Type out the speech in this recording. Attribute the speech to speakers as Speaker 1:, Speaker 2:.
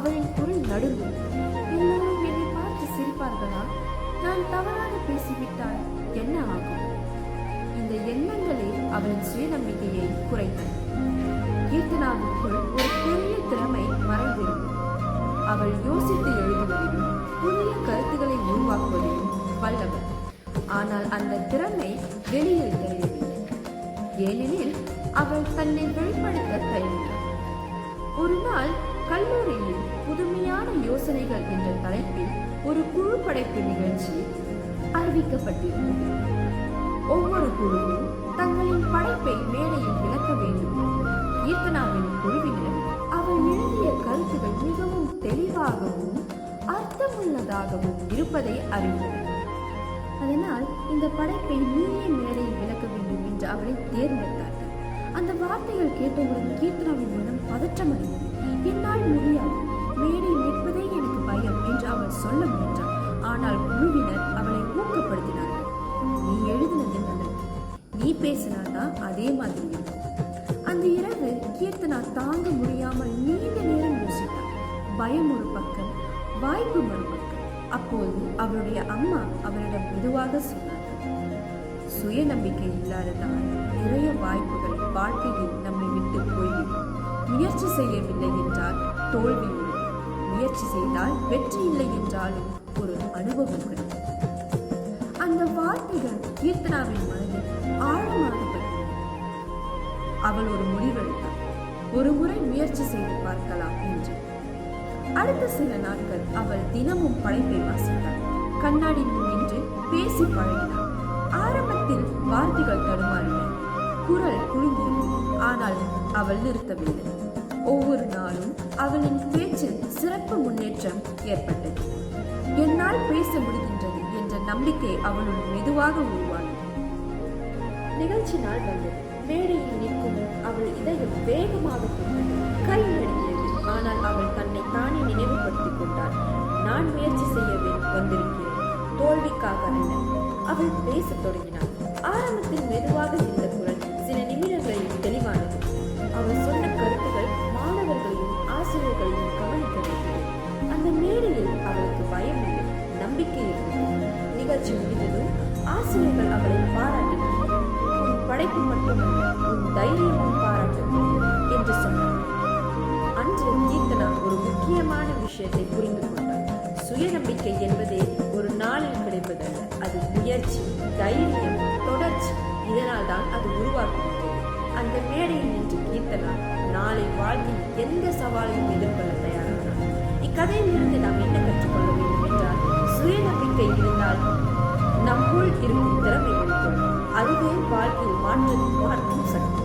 Speaker 1: அவளின் குரல் நடுங்கும். எல்லோரும் என்னை பார்த்து சிரிப்பார்களா? நான் தவறாக பேசிவிட்டால் என்ன ஆகும்? இந்த எண்ணங்களே அவளின் சுயநம்பிக்கையை குறைத்தன. கீர்த்தனாவுக்குள் ஒரு பெரிய திறமை மறைந்திருக்கும். அவள் யோசித்து எழுதுவதிலும் புதிய கருத்துக்களை உருவாக்குவதிலும் வல்லவர். ஆனால் அந்த திறமை வெளியில் தெரியவில்லை. ஏனெனில் அவள் தன்னை வெளிப்படுத்த தயங்கினாள். ஒரு நாள் கல்லூரியில் புதுமையான யோசனைகள் என்ற தலைப்பில் ஒரு குழு படைப்பு நிகழ்ச்சி அறிவிக்கப்பட்டிருந்தது. ஒவ்வொரு குழுவும் தங்களின் படைப்பை மேடையில் விளக்க வேண்டும். கீர்த்தனாவின் குழுவினர் அவள் எழுதிய கருத்துகள் மிகவும் தெளிவாகவும் அர்த்தமுள்ளதாகவும் இருப்பதை அறிந்தனர். அதனால் இந்த படைப்பை நீயே மேடையில் விளக்க வேண்டும் என்று அவளை தேர்ந்தெடுத்தார்கள். அந்த வார்த்தைகள் கேட்டவுடன் கீர்த்தனாவின் மனம் பதற்றமடைந்தது. என்னால் முடியாது, மேடையில் நிற்பதே எனக்கு பயம் என்று அவள் சொல்ல முயன்றாள். ஆனால் குழுவினர் அவளை ஊக்கப்படுத்தினார்கள். நீ எழுதினது நல்லது, நீ பேசினாதான் அதே மாதிரி இருக்கும். அந்த இரவு கீர்த்தனா தாங்க முடியாமல் நீண்ட நேரம் யோசித்தாள். பயம் ஒரு பக்கம், வாய்ப்பு மறுபக்கம். அப்போது அவளுடைய அம்மா அவளிடம் மெதுவாக சொன்னார், சுயநம்பிக்கை இல்லாததால் நிறைய வாய்ப்புகள் வாழ்க்கையில் நம்மை விட்டு போய்விடும். முயற்சி செய்யவில்லை என்றால் தோல்வி உண்டு. முயற்சி செய்தால் வெற்றி இல்லை என்றாலும் ஒரு அனுபவம் கிடைக்கும். அந்த வார்த்தைகள் கீர்த்தனாவின் மனதில் ஆழமாக பதிந்தன. அவள் ஒரு முடிவெடுத்தாள். ஒரு முறை முயற்சி செய்து பார்க்கலாம் என்று. அடுத்த சில நாட்கள் அவள் தினமும் படைப்பை வாசித்தாள். கண்ணாடி முன் நின்று பேசி பழகினாள். ஆரம்பத்தில் வார்த்தைகள் தடுமாறின, குரல் குலுங்கியது. ஆனால் அவள் நிறுத்தவில்லை. ஒவ்வொரு நாளும் அவளின் பேச்சில் சிறப்பு முன்னேற்றம் ஏற்பட்டது. என்னால் பேச முடிகின்றது என்ற நம்பிக்கை அவளுள் மெதுவாக உருவானது. நிகழ்ச்சி நாள் வந்தது. மேடையில் நிற்கும் அவள் இதயம் வேகமாக கொண்டது, கை நடுங்கியது. ஆனால் அவள் தன்னை தானே நினைவுபடுத்திக் கொண்டாள். நான் முயற்சி செய்யவே வந்திருக்கிறேன், தோல்விக்காக அல்ல. அவள் பேசத் தொடங்கினாள். ஆரம்பத்தில் மெதுவாக இருந்த குரல் சில நிமிடங்களில் தெளிவானது. அவள் சொன்ன கருத்துக்கள் மாணவர்களையும் ஆசிரியர்களையும் கவனிக்க வேண்டியது. அந்த மேடையில் அவளுக்கு பயம் இல்லை, நம்பிக்கை இருந்தது. நிகழ்ச்சி முடிந்ததும் ஆசிரியர்கள் அவளை பாராட்டினார்கள். உன் படைப்பு மட்டுமல்ல, உன் தைரியமும் பாராட்டக்கூடியது என்று சொன்னார். அன்று கீர்த்தனா ஒரு முக்கியமான விஷயத்தை புரிந்து கொண்டார். சுயநம்பிக்கை என்பதே ஒரு நாளில் கிடைப்பதல்ல, அது முயற்சி, தைரியம், தொடர்ச்சி. இதனால் தான் அது உருவாக்குகிறது. அந்த மேடையில் நின்று கீர்த்தனா நாளை வாழ்வில் எந்த சவாலையும் எதிர்கொள்ள தயாரானார். இக்கதையிலிருந்து நாம் என்ன கற்றுக்கொள்ள வேண்டும் என்றால், சுயநம்பிக்கை இருந்தால் நம்முள் இருக்கும் திறமை வெளிப்படும். அதுவே வாழ்க்கையில் மாற்றும் சக்தி.